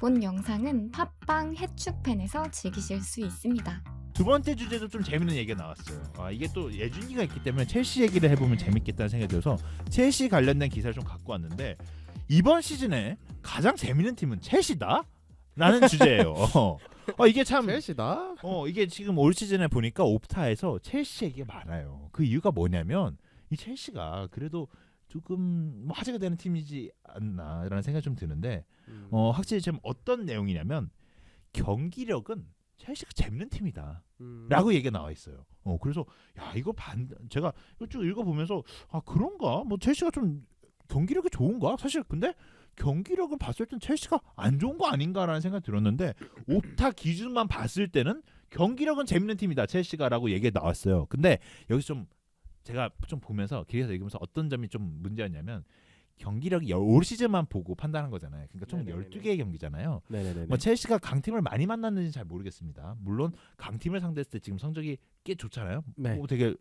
본 영상은 팟빵 해축팬에서 즐기실 수 있습니다. 두 번째 주제도 좀 재밌는 얘기가 나왔어요. 이게 또 예준이가 있기 때문에 첼시 얘기를 해보면 재밌겠다는 생각이 들어서 첼시 관련된 기사를 좀 갖고 왔는데, 이번 시즌에 가장 재밌는 팀은 첼시다? 라는 주제예요. 이게 참 첼시다? 이게 지금 올 시즌에 보니까 옵타에서 첼시 얘기가 많아요. 그 이유가 뭐냐면 이 첼시가 그래도 조금 화제가 되는 팀이지 않나라는 생각이 좀 드는데, 확실히 지금 어떤 내용이냐면 경기력은 첼시가 재밌는 팀이다 라고 얘기가 나와 있어요. 그래서 야, 이거 제가 이거 쭉 읽어보면서 그런가? 뭐 첼시가 좀 경기력이 좋은가? 사실 근데 경기력을 봤을 땐 첼시가 안 좋은 거 아닌가라는 생각이 들었는데, 옵타 기준만 봤을 때는 경기력은 재밌는 팀이다 첼시가 라고 얘기가 나왔어요. 근데 여기서 좀 제가 좀 보면서 길에서 얘기하면서 어떤 점이 좀 문제였냐면, 경기력이 올 시즌만 보고 판단한 거잖아요. 그러니까 총 네네네네. 12개의 경기잖아요. 네네네. 뭐 첼시가 강팀을 많이 만났는지 잘 모르겠습니다. 물론 강팀을 상대했을 때 지금 성적이 꽤 좋잖아요. 네. 되게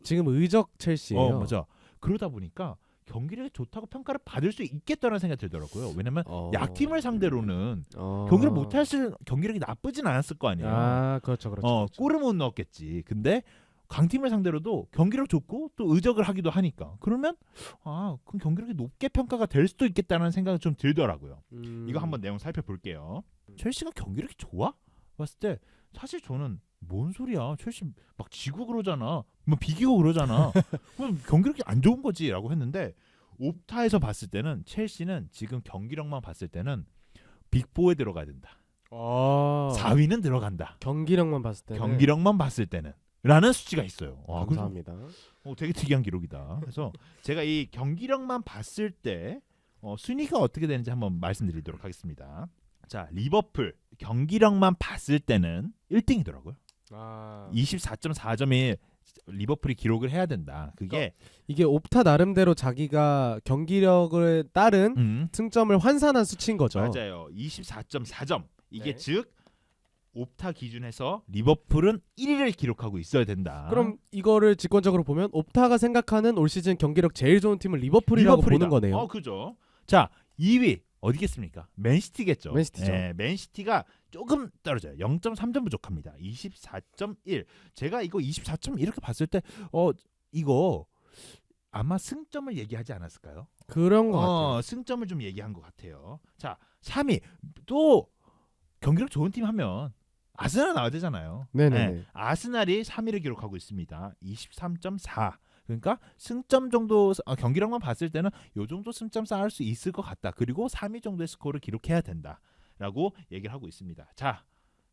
지금 의적 첼시예요. 맞아. 그러다 보니까 경기력이 좋다고 평가를 받을 수 있겠다는 생각이 들더라고요. 왜냐면 약팀을 상대로는 경기를 못했을 경기력이 나쁘진 않았을 거 아니에요. 그렇죠. 그렇죠. 골을 못 넣었겠지. 근데 강팀을 상대로도 경기력 좋고 또 의적을 하기도 하니까, 그러면 그럼 경기력이 높게 평가가 될 수도 있겠다는 생각이 좀 들더라고요. 이거 한번 내용 살펴볼게요. 첼시가 경기력이 좋아? 봤을 때 사실 저는 뭔 소리야, 첼시 막 지고 그러잖아, 뭐 비기고 그러잖아, 그럼 경기력이 안 좋은 거지라고 했는데, 옵타에서 봤을 때는 첼시는 지금 경기력만 봤을 때는 빅4에 들어가야 된다. 4위는 들어간다. 경기력만 봤을 때는. 경기력만 봤을 때는 라는 수치가 있어요. 감사합니다. 그래서, 되게 특이한 기록이다. 그래서 제가 이 경기력만 봤을 때 순위가 어떻게 되는지 한번 말씀드리도록 하겠습니다. 자, 리버풀 경기력만 봤을 때는 1등이더라고요. 24.4점이 리버풀이 기록을 해야 된다. 그게 이게 옵타 나름대로 자기가 경기력을 따른 승점을 환산한 수치인 거죠. 맞아요. 24.4점. 이게 네. 즉 옵타 기준에서 리버풀은 1위를 기록하고 있어야 된다. 그럼 이거를 직관적으로 보면 옵타가 생각하는 올 시즌 경기력 제일 좋은 팀은 리버풀이라고 리버풀이다. 보는 거네요. 그죠. 자, 2위 어디겠습니까? 맨시티겠죠. 맨시티죠. 네, 맨시티가 조금 떨어져요. 0.3점 부족합니다. 24.1. 제가 이거 24.1 이렇게 봤을 때 이거 아마 승점을 얘기하지 않았을까요? 그런 거 같아요. 승점을 좀 얘기한 것 같아요. 자, 3위 또 경기력 좋은 팀 하면 아스날 나와야 되잖아요. 네네. 네, 아스날이 3위를 기록하고 있습니다. 23.4. 그러니까 승점 정도, 경기력만 봤을 때는 이 정도 승점 쌓을 수 있을 것 같다. 그리고 3위 정도의 스코어를 기록해야 된다라고 얘기를 하고 있습니다. 자,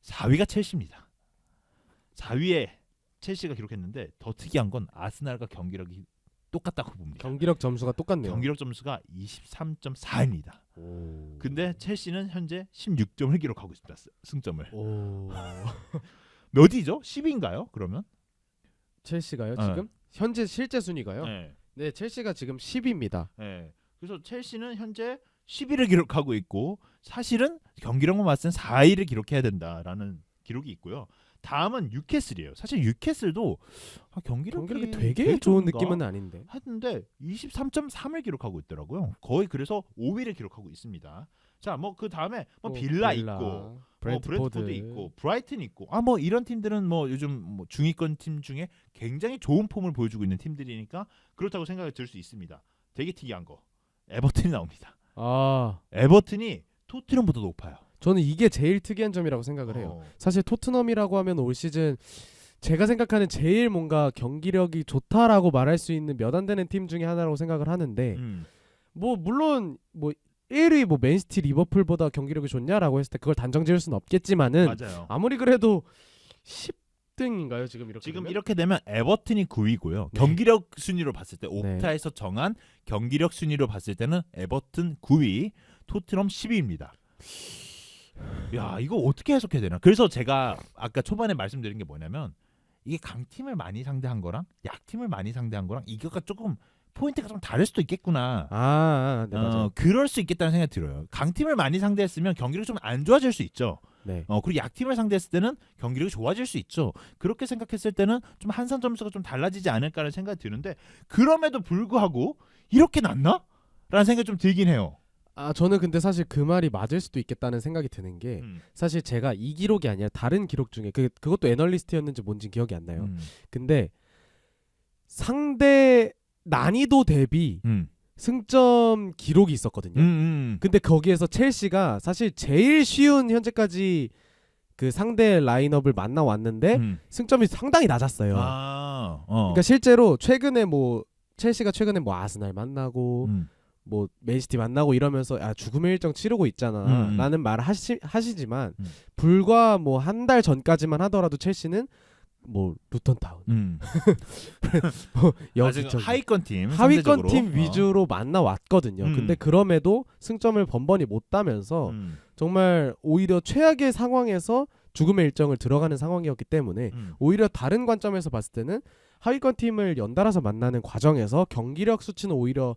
4위가 첼시입니다. 4위에 첼시가 기록했는데 더 특이한 건 아스날과 경기력이 똑같다고 봅니다. 경기력 점수가 똑같네요. 경기력 점수가 23.4입니다. 근데 첼시는 현재 16점을 기록하고 있습니다. 승점을. 몇이죠? 10위인가요? 그러면? 첼시가요 지금? 현재 실제 순위가요? 네. 네, 첼시가 지금 10위입니다. 네. 그래서 첼시는 현재 10위를 기록하고 있고, 사실은 경기력만 봤을 땐 4위를 기록해야 된다라는 기록이 있고요. 다음은 뉴캐슬이에요. 사실 뉴캐슬도 경기력이 되게 좋은 좋은가? 느낌은 아닌데. 했는데 23.3을 기록하고 있더라고요. 거의 그래서 5위를 기록하고 있습니다. 자, 뭐 그 다음에 빌라 있고, 브랜트포드 있고, 브라이튼 있고, 뭐 이런 팀들은 뭐 요즘 뭐 중위권 팀 중에 굉장히 좋은 폼을 보여주고 있는 팀들이니까 그렇다고 생각이 들 수 있습니다. 되게 특이한 거, 에버튼이 나옵니다. 에버튼이 토트넘보다 높아요. 저는 이게 제일 특이한 점이라고 생각을 해요. 사실 토트넘이라고 하면 올 시즌 제가 생각하는 제일 뭔가 경기력이 좋다라고 말할 수 있는 몇 안 되는 팀 중에 하나라고 생각을 하는데, 뭐 물론 뭐 1위 뭐 맨시티 리버풀보다 경기력이 좋냐라고 했을 때 그걸 단정 지을 수는 없겠지만은, 맞아요. 아무리 그래도 10등인가요 지금 이렇게? 지금 되면? 이렇게 되면 에버튼이 9위고요. 네. 경기력 순위로 봤을 때 옵타에서 정한 경기력 순위로 봤을 때는 에버튼 9위, 토트넘 10위입니다. 야, 이거 어떻게 해석해야 되나? 그래서 제가 아까 초반에 말씀드린 게 뭐냐면, 이게 강팀을 많이 상대한 거랑 약팀을 많이 상대한 거랑 이거가 조금 포인트가 좀 다를 수도 있겠구나. 네, 맞아요. 그럴 수 있겠다는 생각이 들어요. 강팀을 많이 상대했으면 경기력이 좀 안 좋아질 수 있죠. 네. 그리고 약팀을 상대했을 때는 경기력이 좋아질 수 있죠. 그렇게 생각했을 때는 좀 한산 점수가 좀 달라지지 않을까라는 생각이 드는데, 그럼에도 불구하고 이렇게 낮나? 라는 생각이 좀 들긴 해요. 저는 근데 사실 그 말이 맞을 수도 있겠다는 생각이 드는 게 사실 제가 이 기록이 아니라 다른 기록 중에 그것도 애널리스트였는지 뭔지 기억이 안 나요. 근데 상대 난이도 대비 승점 기록이 있었거든요. 근데 거기에서 첼시가 사실 제일 쉬운 현재까지 그 상대 라인업을 만나 왔는데 승점이 상당히 낮았어요. 그러니까 실제로 최근에 뭐 첼시가 최근에 뭐 아스날 만나고 뭐 맨시티 만나고 이러면서 죽음의 일정 치르고 있잖아 라는 말을 하시지만 불과 뭐 한 달 전까지만 하더라도 첼시는 뭐 루턴타운 뭐 아직 하위권 팀 위주로 만나 왔거든요. 근데 그럼에도 승점을 번번이 못 따면서 정말 오히려 최악의 상황에서 죽음의 일정을 들어가는 상황이었기 때문에 오히려 다른 관점에서 봤을 때는 하위권 팀을 연달아서 만나는 과정에서 경기력 수치는 오히려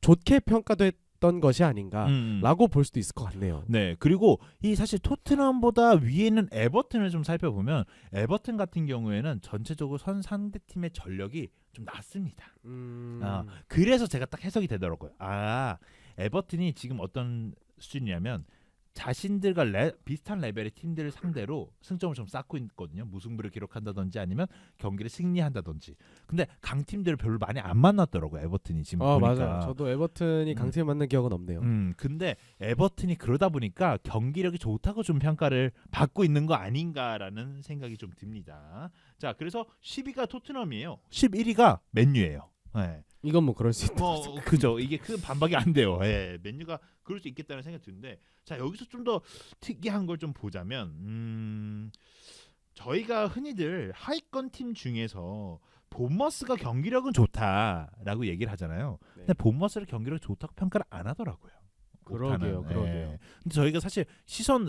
좋게 평가됐던 것이 아닌가라고 볼 수도 있을 것 같네요. 네, 그리고 이 사실 토트넘보다 위에 있는 에버튼을 좀 살펴보면 에버튼 같은 경우에는 전체적으로 상대 팀의 전력이 좀 낮습니다. 그래서 제가 딱 해석이 되더라고요. 에버튼이 지금 어떤 수준이냐면 자신들과 비슷한 레벨의 팀들을 상대로 승점을 좀 쌓고 있거든요. 무승부를 기록한다든지 아니면 경기를 승리한다든지. 근데 강팀들을 별로 많이 안 만났더라고요. 에버튼이 지금 보니까. 맞아요. 저도 에버튼이 강팀 만난 기억은 없네요. 근데 에버튼이 그러다 보니까 경기력이 좋다고 좀 평가를 받고 있는 거 아닌가라는 생각이 좀 듭니다. 자, 그래서 10위가 토트넘이에요. 11위가 맨유예요. 네. 이건 뭐 그럴 수 있다. 그죠. 이게 큰 반박이 안 돼요. 맨유가 그럴 수 있겠다는 생각이 드는데, 자, 여기서 좀 더 특이한 걸 좀 보자면 저희가 흔히들 하위권 팀 중에서 본머스가 경기력은 좋다라고 얘기를 하잖아요. 네. 근데 본머스를 경기력이 좋다고 평가를 안 하더라고요. 그러게요. 근데 저희가 사실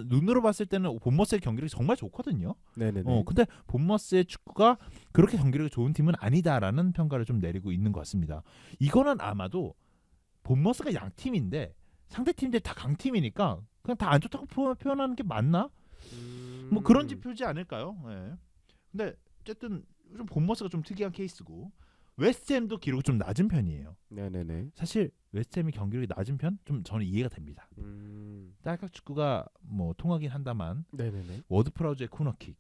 눈으로 봤을 때는 본머스의 경기력이 정말 좋거든요. 네네네. 근데 본머스의 축구가 그렇게 경기력이 좋은 팀은 아니다라는 평가를 좀 내리고 있는 것 같습니다. 이거는 아마도 본머스가 양팀인데 상대 팀들 다 강팀이니까 그냥 다 안 좋다고 표현하는 게 맞나? 뭐 그런 지표지 않을까요? 네. 근데 어쨌든 좀 본머스가 좀 특이한 케이스고 웨스트햄도 기록이 좀 낮은 편이에요. 네네네. 사실 웨스트햄이 경기력이 낮은 편 좀 저는 이해가 됩니다. 딸깍 축구가 뭐 통하긴 한다만 네네네. 워드프라우즈의 코너킥,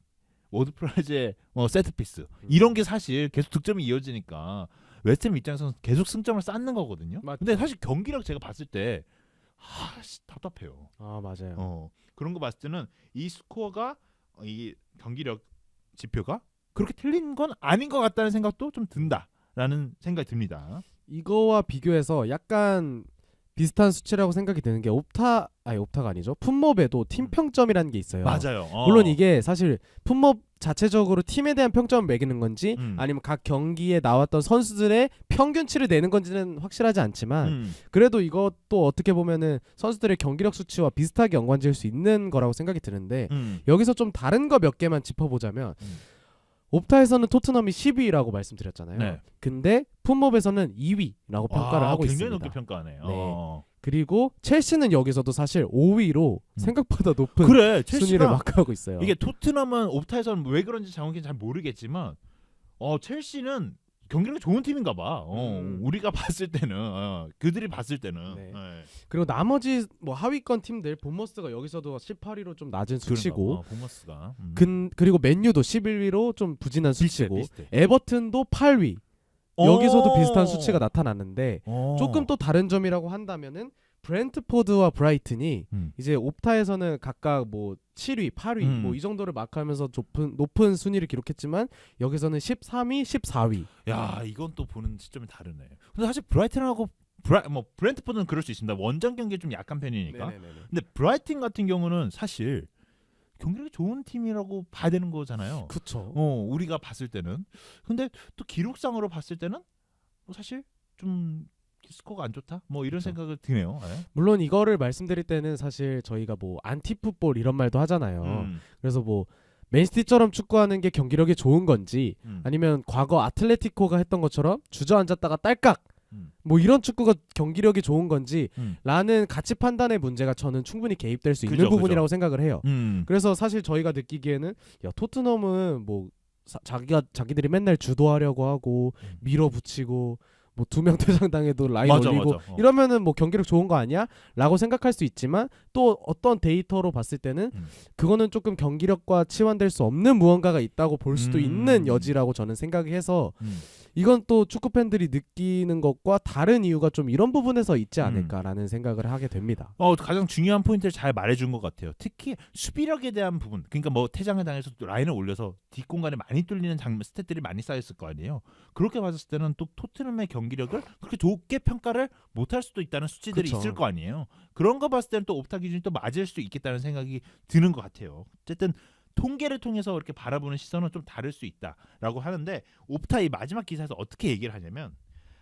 워드프라우즈의 세트피스 이런 게 사실 계속 득점이 이어지니까 웨스트햄 입장에서는 계속 승점을 쌓는 거거든요. 맞죠. 근데 사실 경기력 제가 봤을 때 답답해요. 맞아요. 그런 거 봤을 때는 이 스코어가 이 경기력 지표가 그렇게 틀린 건 아닌 것 같다는 생각도 좀 든다라는 생각이 듭니다. 이거와 비교해서 약간 비슷한 수치라고 생각이 드는 게 옵타가 아니죠. 풋몹에도 팀 평점이라는 게 있어요. 맞아요. 물론 이게 사실 풋몹 자체적으로 팀에 대한 평점을 매기는 건지 아니면 각 경기에 나왔던 선수들의 평균치를 내는 건지는 확실하지 않지만 그래도 이것도 어떻게 보면은 선수들의 경기력 수치와 비슷하게 연관지을 수 있는 거라고 생각이 드는데 여기서 좀 다른 거 몇 개만 짚어보자면 옵타에서는 토트넘이 10위라고 말씀드렸잖아요. 네. 근데 풋몹에서는 2위라고 평가를 하고 굉장히 있습니다. 높게 평가하네요. 네. 그리고 첼시는 여기서도 사실 5위로 생각보다 높은 그래, 순위를 마크하고 있어요. 이게 토트넘은 옵타에서는 왜 그런지 정확히 잘 모르겠지만 첼시는 경기력이 좋은 팀인가 봐. 우리가 봤을 때는 그들이 봤을 때는 네. 그리고 나머지 뭐 하위권 팀들 본머스가 여기서도 18위로 좀 낮은 수치고 본머스가 그리고 맨유도 11위로 좀 부진한 수치고 비슷해. 에버튼도 8위 여기서도 비슷한 수치가 나타났는데 조금 또 다른 점이라고 한다면은 브렌트포드와 브라이튼이 이제 옵타에서는 각각 뭐 7위, 8위 뭐 이 정도를 마크하면서 높은 순위를 기록했지만 여기서는 13위, 14위. 야, 이건 또 보는 시점이 다르네. 근데 사실 브라이튼하고 브렌트포드는 그럴 수 있습니다. 원정 경기에 좀 약한 편이니까. 네네네네. 근데 브라이튼 같은 경우는 사실 경기력이 좋은 팀이라고 봐야 되는 거잖아요. 그렇죠. 우리가 봤을 때는. 근데 또 기록상으로 봤을 때는 뭐 사실 좀 스코어가 안 좋다? 뭐 이런 그쵸. 생각을 드네요. 물론 이거를 말씀드릴 때는 사실 저희가 뭐 안티풋볼 이런 말도 하잖아요. 그래서 뭐 맨시티처럼 축구하는 게 경기력이 좋은 건지 아니면 과거 아틀레티코가 했던 것처럼 주저앉았다가 딸깍 뭐 이런 축구가 경기력이 좋은 건지 라는 가치 판단의 문제가 저는 충분히 개입될 수 있는 부분이라고 생각을 해요. 그래서 사실 저희가 느끼기에는 토트넘은 뭐 자기들이 맨날 주도하려고 하고 밀어붙이고 뭐 2명 퇴장당해도 라인 맞아, 올리고 맞아. 이러면은 뭐 경기력 좋은 거 아니야? 라고 생각할 수 있지만 또 어떤 데이터로 봤을 때는 그거는 조금 경기력과 치환될 수 없는 무언가가 있다고 볼 수도 있는 여지라고 저는 생각해서 이건 또 축구 팬들이 느끼는 것과 다른 이유가 좀 이런 부분에서 있지 않을까라는 생각을 하게 됩니다. 가장 중요한 포인트를 잘 말해준 것 같아요. 특히 수비력에 대한 부분. 그러니까 뭐 퇴장을 당해서 라인을 올려서 뒷공간에 많이 뚫리는 스탯들이 많이 쌓였을 거 아니에요. 그렇게 봤을 때는 또 토트넘의 경기력을 그렇게 좋게 평가를 못할 수도 있다는 수치들이 그쵸. 있을 거 아니에요. 그런 거 봤을 때는 또 옵타 기준이 또 맞을 수 있겠다는 생각이 드는 것 같아요. 어쨌든 통계를 통해서 이렇게 바라보는 시선은 좀 다를 수 있다라고 하는데 옵타 이 마지막 기사에서 어떻게 얘기를 하냐면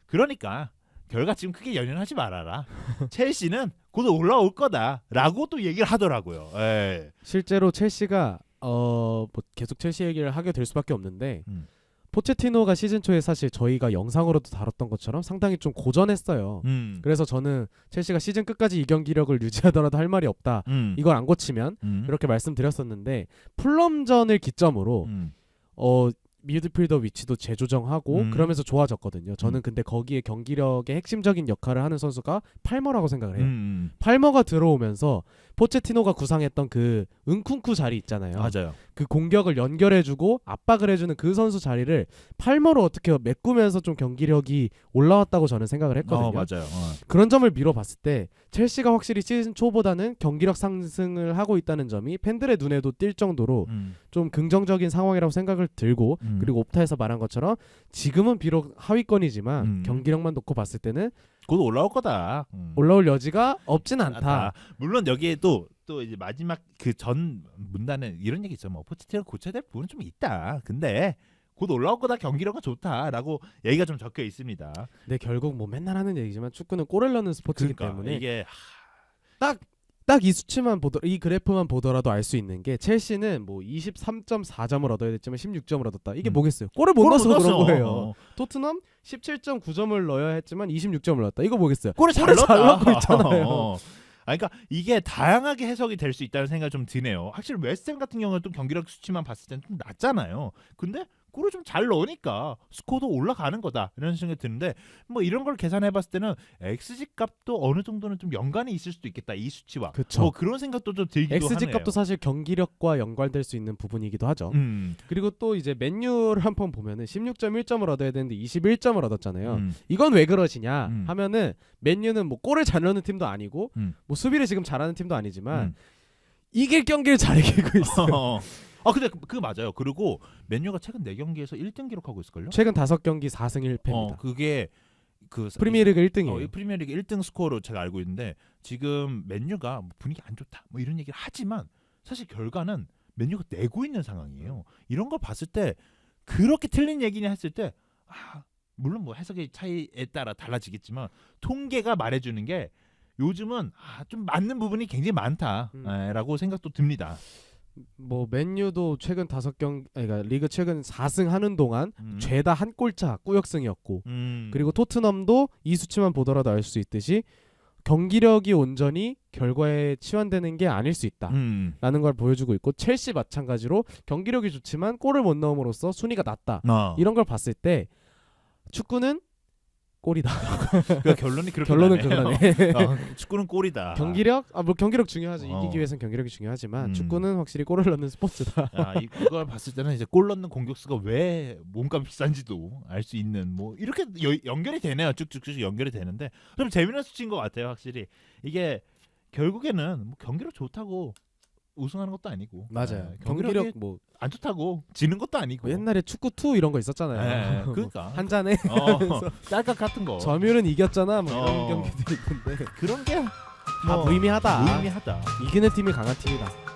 그러니까 결과 지금 크게 연연하지 말아라. 첼시는 곧 올라올 거다라고 또 얘기를 하더라고요. 예. 실제로 첼시가 뭐 계속 첼시 얘기를 하게 될 수밖에 없는데 포체티노가 시즌 초에 사실 저희가 영상으로도 다뤘던 것처럼 상당히 좀 고전했어요. 그래서 저는 첼시가 시즌 끝까지 이 경기력을 유지하더라도 할 말이 없다. 이걸 안 고치면 이렇게 말씀드렸었는데 풀럼전을 기점으로 미드필더 위치도 재조정하고 그러면서 좋아졌거든요. 저는 근데 거기에 경기력의 핵심적인 역할을 하는 선수가 팔머라고 생각을 해요. 팔머가 들어오면서 포체티노가 구상했던 그 은쿵쿠 자리 있잖아요. 맞아요. 그 공격을 연결해주고 압박을 해주는 그 선수 자리를 팔머로 어떻게 메꾸면서 좀 경기력이 올라왔다고 저는 생각을 했거든요. 맞아요. 그런 점을 미뤄봤을 때 첼시가 확실히 시즌 초보다는 경기력 상승을 하고 있다는 점이 팬들의 눈에도 띌 정도로 좀 긍정적인 상황이라고 생각을 들고 그리고 옵타에서 말한 것처럼 지금은 비록 하위권이지만 경기력만 놓고 봤을 때는 곧 올라올 거다. 올라올 여지가 없진 않다. 물론 여기에 또 이제 마지막 그 전 문단에 이런 얘기 있죠. 뭐 포체티노 고쳐야 될 부분은 좀 있다. 근데 곧 올라올 거다. 경기력은 좋다라고 얘기가 좀 적혀 있습니다. 근데 결국 뭐 맨날 하는 얘기지만 축구는 골을 넣는 스포츠이기 그러니까 때문에 이게 딱 이 수치만 이 그래프만 보더라도 알 수 있는 게 첼시는 뭐 23.4점을 얻어야 됐지만 16점을 얻었다. 이게 뭐겠어요? 골을 못 넣어서 그런 거예요. 토트넘 17.9점을 넣어야 했지만 26점을 넣었다. 이거 뭐겠어요? 골을 잘 잘 넣었다. 넣고 있잖아요. 그러니까 이게 다양하게 해석이 될 수 있다는 생각이 좀 드네요. 확실히 웨스트햄 같은 경우는 또 경기력 수치만 봤을 때는 좀 낮잖아요. 근데 골을 좀 잘 넣으니까 스코어도 올라가는 거다 이런 생각이 드는데 뭐 이런 걸 계산해봤을 때는 XG 값도 어느 정도는 좀 연관이 있을 수도 있겠다 이 수치와. 그쵸. 그런 생각도 좀 들기도 XG 하네요. 값도 사실 경기력과 연관될 수 있는 부분이기도 하죠. 그리고 또 이제 맨유를 한번 보면은 16.1점을 얻어야 되는데 21점을 얻었잖아요. 이건 왜 그러시냐 하면은 맨유는 뭐 골을 잘 넣는 팀도 아니고 뭐 수비를 지금 잘하는 팀도 아니지만 이길 경기를 잘 이기고 있어요. 근데 그거 맞아요. 그리고 맨유가 최근 4경기에서 1등 기록하고 있을걸요? 최근 5경기 4승 1패입니다. 그게 그 프리미어리그 1등이에요. 프리미어리그 1등 스코어로 제가 알고 있는데 지금 맨유가 뭐 분위기 안 좋다 뭐 이런 얘기를 하지만 사실 결과는 맨유가 내고 있는 상황이에요. 이런 걸 봤을 때 그렇게 틀린 얘기냐 했을 때 물론 뭐 해석의 차이에 따라 달라지겠지만 통계가 말해주는 게 요즘은 좀 맞는 부분이 굉장히 많다라고 생각도 듭니다. 뭐 맨유도 최근 5경기 그러니까 리그 최근 4승 하는 동안 죄다 한 골차 꾸역승이었고 그리고 토트넘도 이 수치만 보더라도 알 수 있듯이 경기력이 온전히 결과에 치환되는 게 아닐 수 있다라는 걸 보여주고 있고 첼시 마찬가지로 경기력이 좋지만 골을 못 넣음으로써 순위가 낮다 이런 걸 봤을 때 축구는 골이다. 그러니까 결론이 그렇게 결론은 나네요. 그거네. 축구는 골이다. 경기력? 뭐 경기력 중요하죠. 이기기 위해서는 경기력이 중요하지만 축구는 확실히 골을 넣는 스포츠다. 이걸 봤을 때는 이제 골 넣는 공격수가 왜 몸값 비싼지도 알 수 있는 뭐 이렇게 연결이 되네요. 쭉쭉쭉 연결이 되는데 좀 재미난 수치인 것 같아요. 확실히 이게 결국에는 뭐 경기력 좋다고 우승하는 것도 아니고 맞아요. 경기력 뭐 안 좋다고 지는 것도 아니고 뭐 옛날에 축구 2 이런 거 있었잖아요. 그러니까 한 잔에 짤깍 같은 거 점유율은 이겼잖아. 뭐 이런 경기도 있던데 그런 게 다 무의미하다. 무의미하다. 이기는 팀이 강한 팀이다.